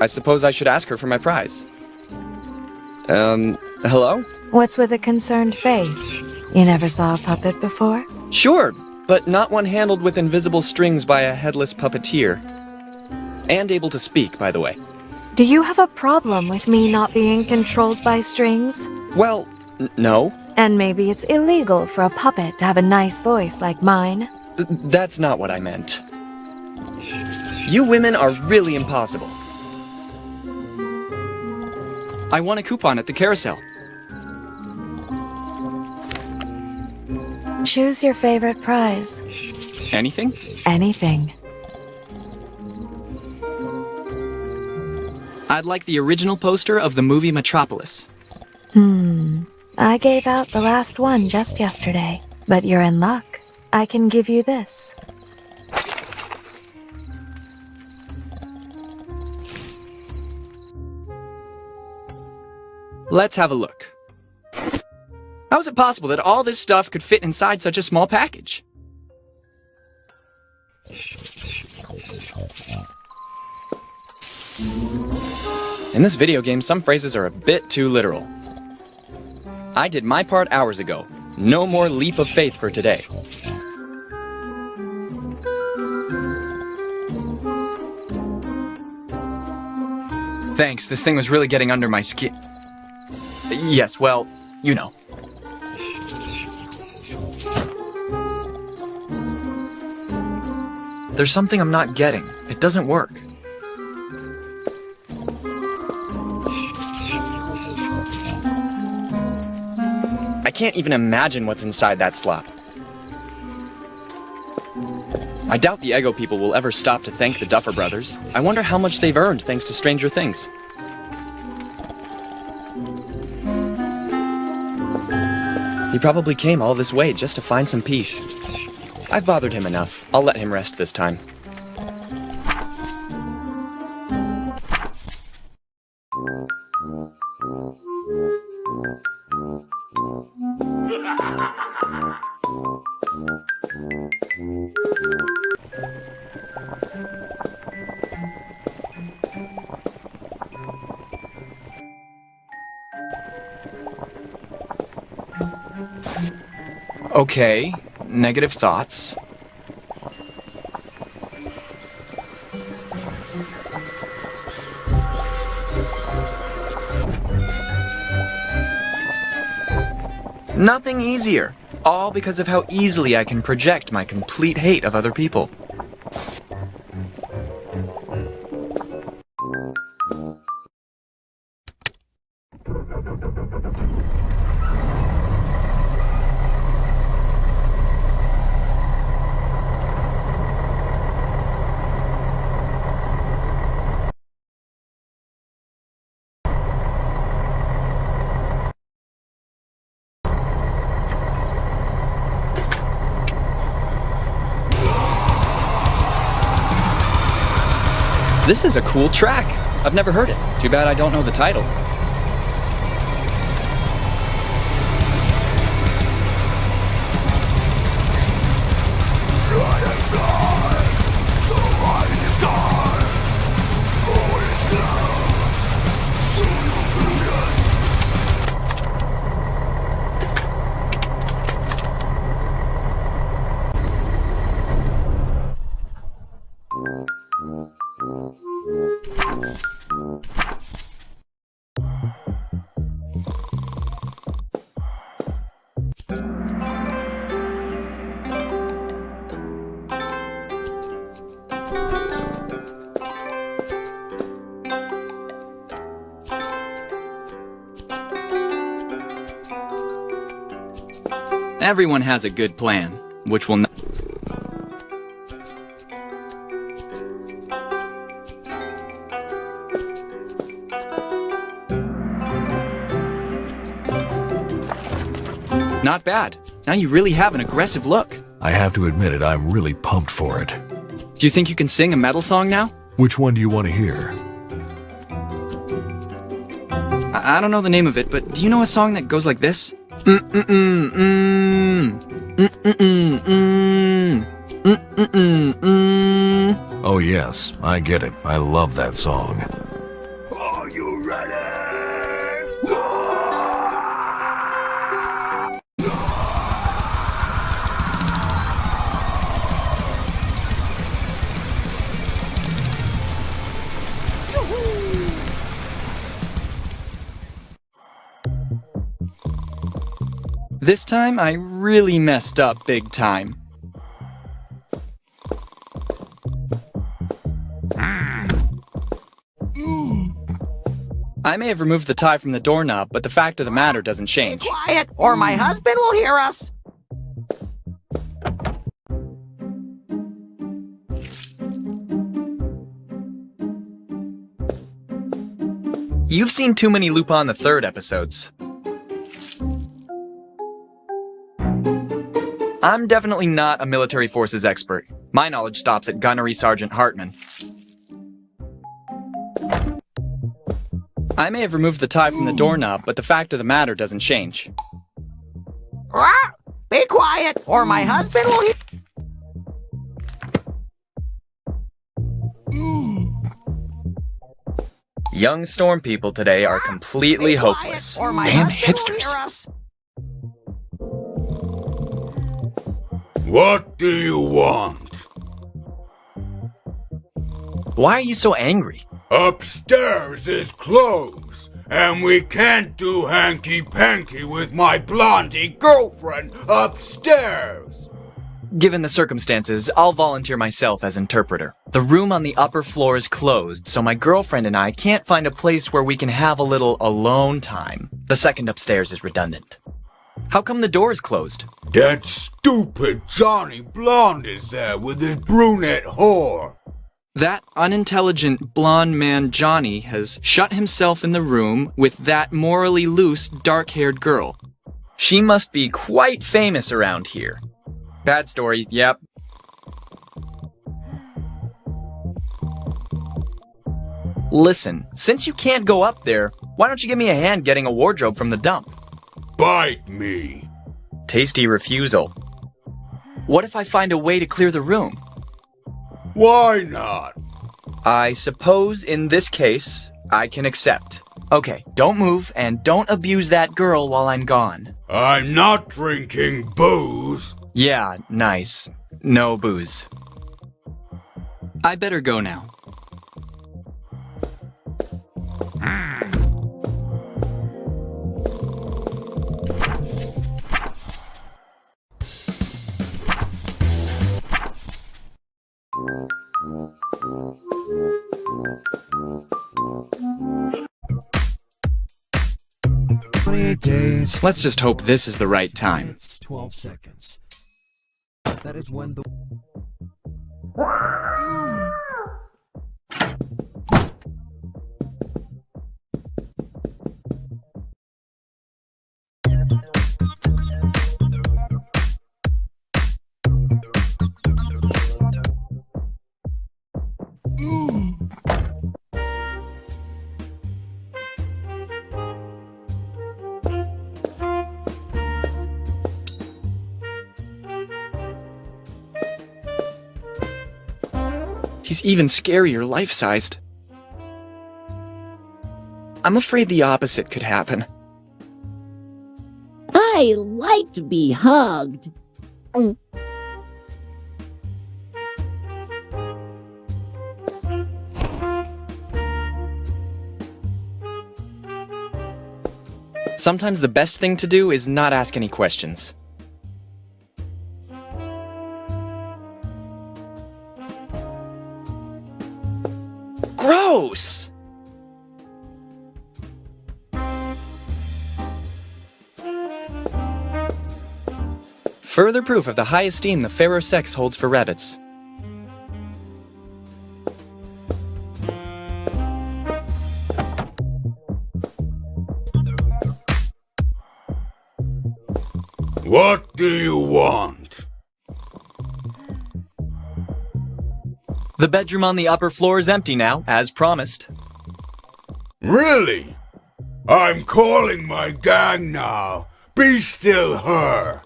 I suppose I should ask her for my prize. Hello? What's with a concerned face? You never saw a puppet before? Sure, but not one handled with invisible strings by a headless puppeteer. And able to speak, by the way. Do you have a problem with me not being controlled by strings? Well, no. And maybe it's illegal for a puppet to have a nice voice like mine? That's not what I meant. You women are really impossible. I won a coupon at the carousel. Choose your favorite prize. Anything? Anything. I'd like the original poster of the movie Metropolis. I gave out the last one just yesterday, but you're in luck. I can give you this. Let's have a look. How is it possible that all this stuff could fit inside such a small package? In this video game, some phrases are a bit too literal. I did my part hours ago. No more leap of faith for today. Thanks, this thing was really getting under my skin. Yes, well, you know. There's something I'm not getting. It doesn't work. I can't even imagine what's inside that slop. I doubt the Ego people will ever stop to thank the Duffer Brothers. I wonder how much they've earned thanks to Stranger Things. He probably came all this way just to find some peace. I've bothered him enough. I'll let him rest this time. Okay, negative thoughts. Nothing easier. All because of how easily I can project my complete hate of other people. This is a cool track. I've never heard it. Too bad I don't know the title. Everyone has a good plan, which will Not bad. Now you really have an aggressive look. I have to admit it, I'm really pumped for it. Do you think you can sing a metal song now? Which one do you want to hear? I don't know the name of it, but do you know a song that goes like this? Oh yes, I get it. I love that song. This time, I really messed up big time. I may have removed the tie from the doorknob, but the fact of the matter doesn't change. Be quiet, or my husband will hear us. You've seen too many Lupin the Third episodes. I'm definitely not a military forces expert. My knowledge stops at Gunnery Sergeant Hartman. I may have removed the tie from the doorknob, but the fact of the matter doesn't change. Be quiet, or my husband will hear. Young storm people today are completely Be quiet, hopeless. or my Damn husband will hipsters. hear us. What do you want? Why are you so angry? Upstairs is closed, and we can't do hanky-panky with my blondie girlfriend upstairs. Given the circumstances, I'll volunteer myself as interpreter. The room on the upper floor is closed, so my girlfriend and I can't find a place where we can have a little alone time. The second upstairs is redundant. How come the door is closed? That stupid Johnny Blonde is there with his brunette whore. That unintelligent blonde man Johnny has shut himself in the room with that morally loose, dark-haired girl. She must be quite famous around here. Bad story, yep. Listen, since you can't go up there, why don't you give me a hand getting a wardrobe from the dump? Bite me. Tasty refusal. What if I find a way to clear the room? Why not? I suppose in this case, I can accept. Okay, don't move and don't abuse that girl while I'm gone. I'm not drinking booze. Yeah, nice. No booze. I better go now. Days. Let's just hope this is the right time. It's 12 seconds. That is when the... He's even scarier life-sized. I'm afraid the opposite could happen. I like to be hugged. Sometimes the best thing to do is not ask any questions. Gross! Further proof of the high esteem the fairer sex holds for rabbits. What do you want? The bedroom on the upper floor is empty now, as promised. Really? I'm calling my gang now. Be still her.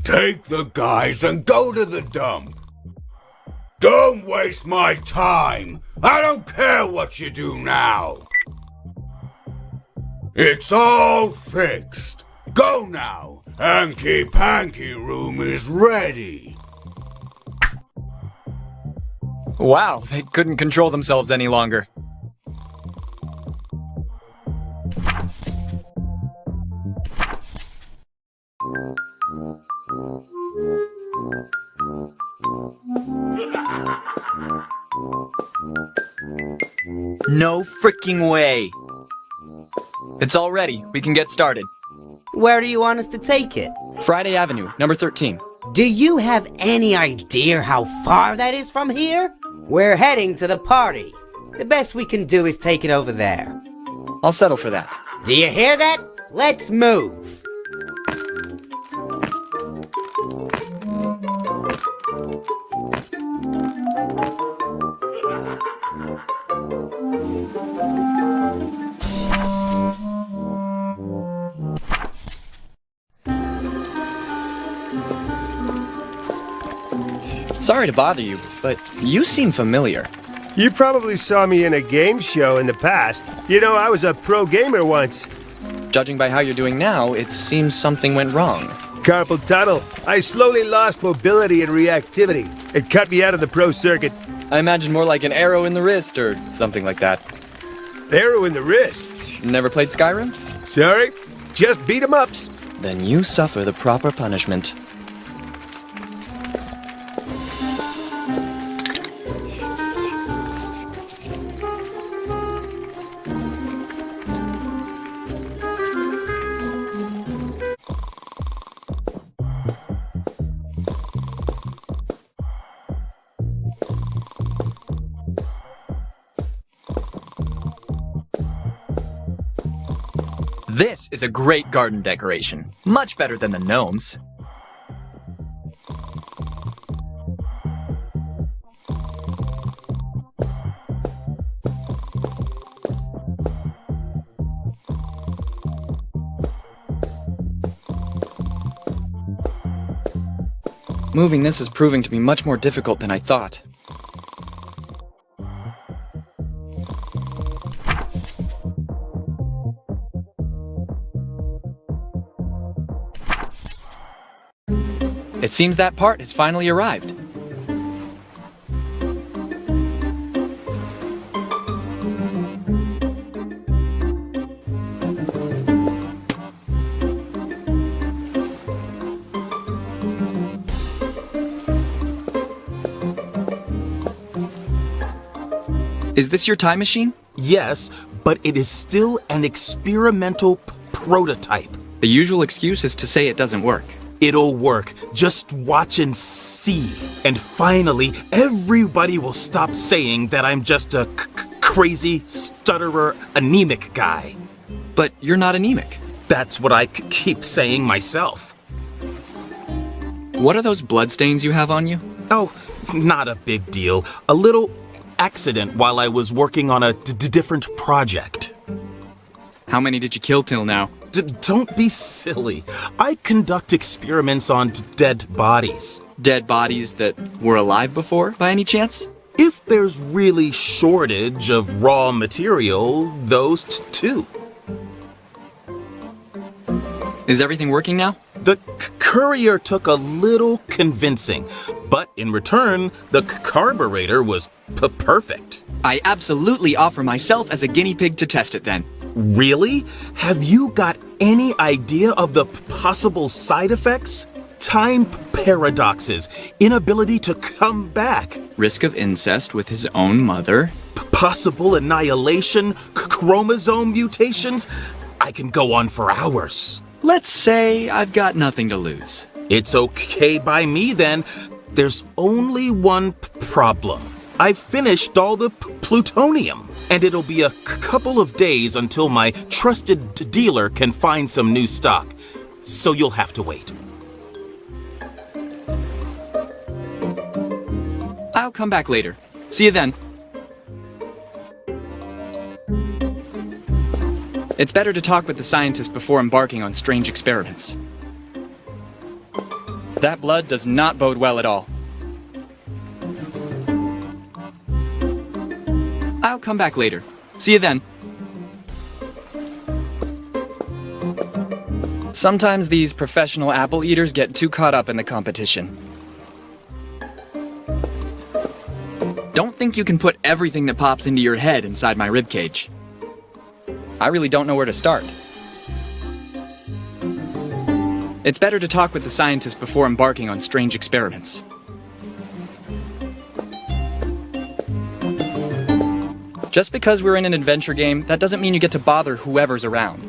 Take the guys and go to the dump. Don't waste my time. I don't care what you do now. It's all fixed. Go now. Hanky Panky room is ready. Wow, they couldn't control themselves any longer. No freaking way. It's all ready. We can get started. Where do you want us to take it? Friday Avenue, number 13. Do you have any idea how far that is from here? We're heading to the party. The best we can do is take it over there. I'll settle for that. Do you hear that? Let's move. Sorry to bother you, but you seem familiar. You probably saw me in a game show in the past. You know, I was a pro gamer once. Judging by how you're doing now, it seems something went wrong. Carpal tunnel. I slowly lost mobility and reactivity. It cut me out of the pro circuit. I imagine more like an arrow in the wrist or something like that. Arrow in the wrist. Never played Skyrim? Sorry, just beat 'em ups. Then you suffer the proper punishment. This is a great garden decoration. Much better than the gnomes. Moving this is proving to be much more difficult than I thought. It seems that part has finally arrived. Is this your time machine? Yes, but it is still an experimental prototype. The usual excuse is to say it doesn't work. It'll work. Just watch and see. And finally, everybody will stop saying that I'm just a crazy, stutterer, anemic guy. But you're not anemic. That's what I keep saying myself. What are those bloodstains you have on you? Oh, not a big deal. A little accident while I was working on a different project. How many did you kill till now? Don't be silly. I conduct experiments on dead bodies. Dead bodies that were alive before, by any chance? If there's really shortage of raw material, those too. Is everything working now? The courier took a little convincing, but in return, the carburetor was perfect. I absolutely offer myself as a guinea pig to test it then. Really? Have you got any idea of the possible side effects? Time paradoxes, inability to come back. Risk of incest with his own mother. Possible annihilation, chromosome mutations. I can go on for hours. Let's say I've got nothing to lose. It's okay by me then. There's only one problem. I've finished all the plutonium. And it'll be a couple of days until my trusted dealer can find some new stock. So you'll have to wait. I'll come back later. See you then. It's better to talk with the scientist before embarking on strange experiments. That blood does not bode well at all. I'll come back later. See you then. Sometimes these professional apple eaters get too caught up in the competition. Don't think you can put everything that pops into your head inside my ribcage. I really don't know where to start. It's better to talk with the scientist before embarking on strange experiments. Just because we're in an adventure game, that doesn't mean you get to bother whoever's around.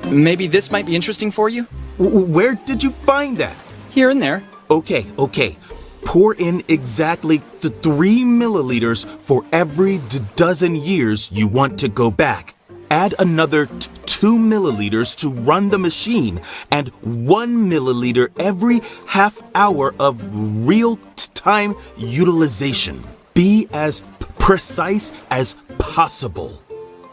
Maybe this might be interesting for you? Where did you find that? Here and there. Okay. Pour in exactly 3 milliliters for every dozen years you want to go back. Add another 2 milliliters to run the machine, and 1 milliliter every half hour of real-time utilization. Be as precise as possible.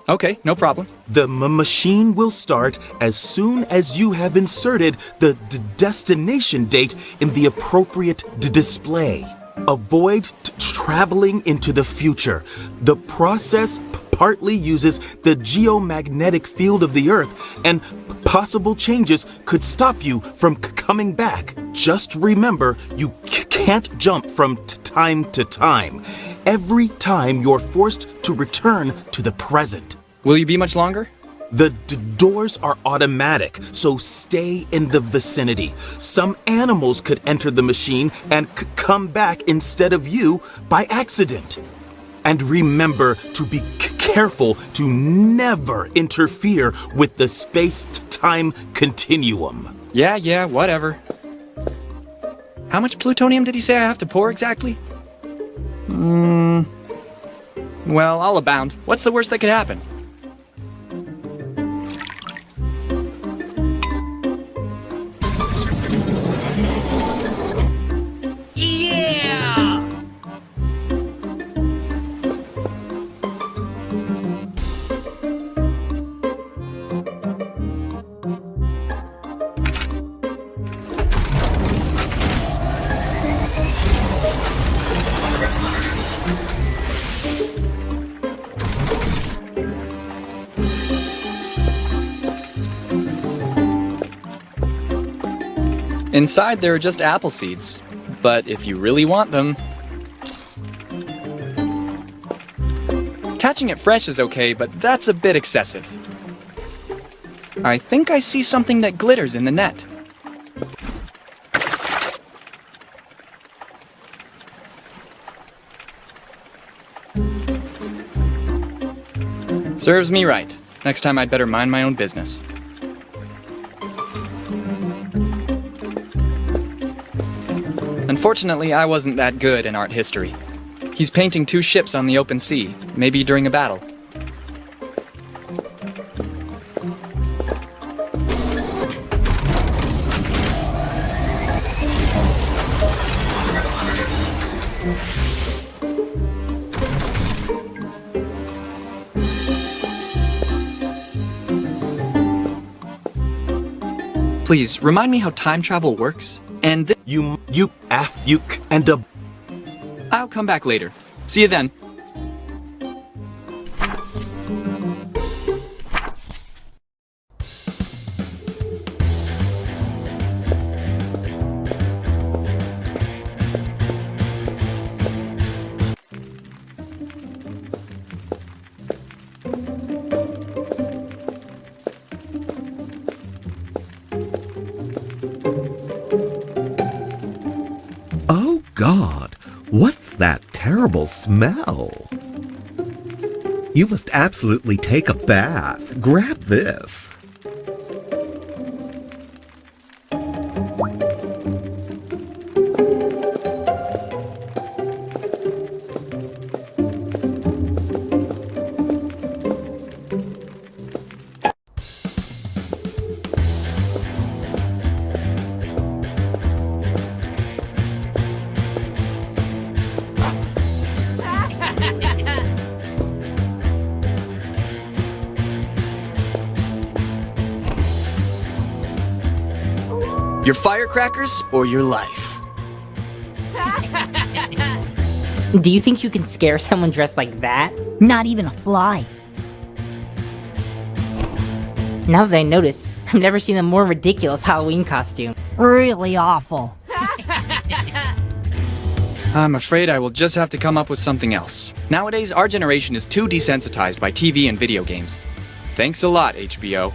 Okay, no problem. The machine will start as soon as you have inserted the destination date in the appropriate display. Avoid traveling into the future. The process partly uses the geomagnetic field of the Earth, and possible changes could stop you from coming back. Just remember, you can't jump from time to time. Every time you're forced to return to the present. Will you be much longer? The doors are automatic, so stay in the vicinity. Some animals could enter the machine and come back instead of you by accident. And remember to be careful to never interfere with the space-time continuum. Yeah, whatever. How much plutonium did he say I have to pour exactly? Well, I'll abound. What's the worst that could happen? Inside there are just apple seeds, but if you really want them... Catching it fresh is okay, but that's a bit excessive. I think I see something that glitters in the net. Serves me right. Next time I'd better mind my own business. Unfortunately, I wasn't that good in art history. He's painting 2 ships on the open sea, maybe during a battle. Please, remind me how time travel works? And I'll come back later. See you then. God, what's that terrible smell? You must absolutely take a bath. Grab this. Your firecrackers or your life? Do you think you can scare someone dressed like that? Not even a fly. Now that I notice, I've never seen a more ridiculous Halloween costume. Really awful. I'm afraid I will just have to come up with something else. Nowadays, our generation is too desensitized by TV and video games. Thanks a lot, HBO.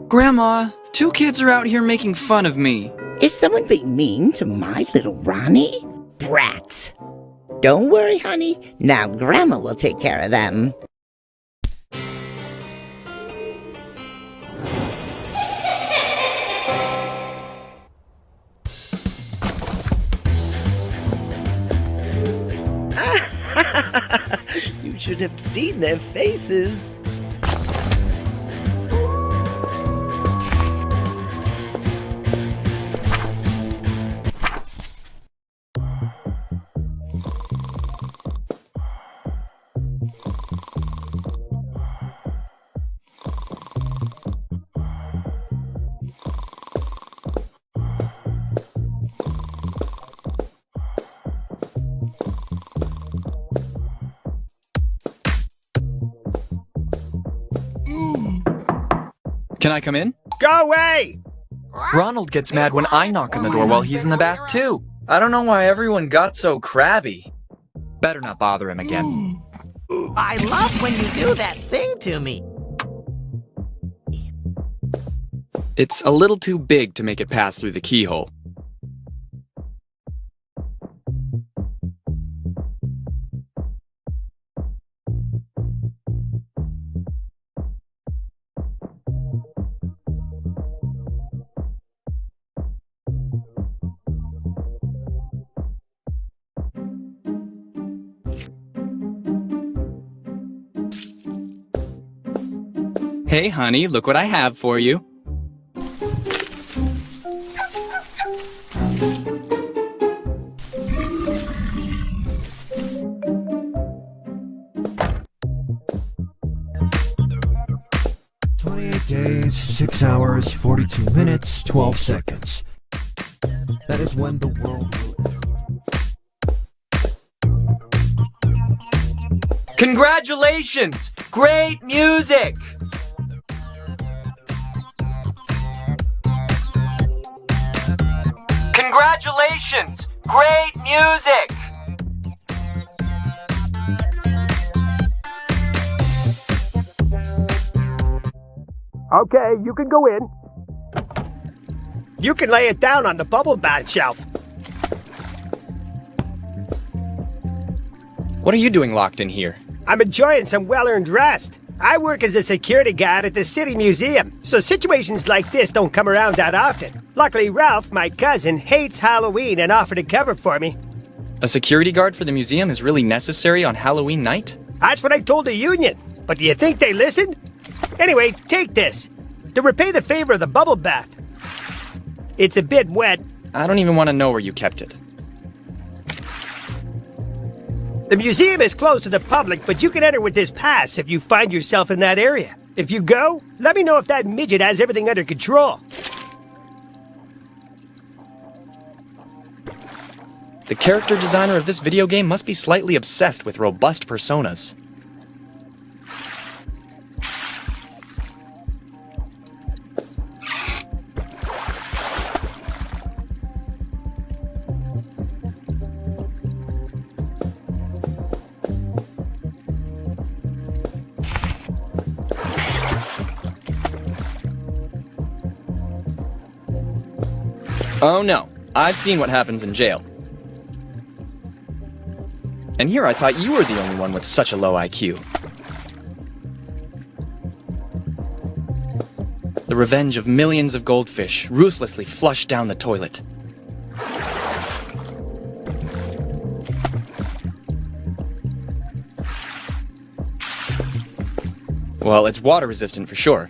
Grandma, 2 kids are out here making fun of me. Is someone being mean to my little Ronnie? Brats. Don't worry, honey. Now Grandma will take care of them. You should have seen their faces. Can I come in? Go away! Ronald gets mad when I knock on the door while he's in the bath too. I don't know why everyone got so crabby. Better not bother him again. I love when you do that thing to me. It's a little too big to make it pass through the keyhole. Hey, honey, look what I have for you. Days, 6 hours, 42 minutes, 12 seconds. That is when the world will... Congratulations! Great music! Congratulations! Great music! Okay, you can go in. You can lay it down on the bubble bath shelf. What are you doing locked in here? I'm enjoying some well-earned rest. I work as a security guard at the city museum, so situations like this don't come around that often. Luckily, Ralph, my cousin, hates Halloween and offered to cover for me. A security guard for the museum is really necessary on Halloween night? That's what I told the union. But do you think they listened? Anyway, take this. To repay the favor of the bubble bath. It's a bit wet. I don't even want to know where you kept it. The museum is closed to the public, but you can enter with this pass if you find yourself in that area. If you go, let me know if that midget has everything under control. The character designer of this video game must be slightly obsessed with robust personas. Oh no, I've seen what happens in jail. And here I thought you were the only one with such a low IQ. The revenge of millions of goldfish ruthlessly flushed down the toilet. Well, it's water resistant for sure.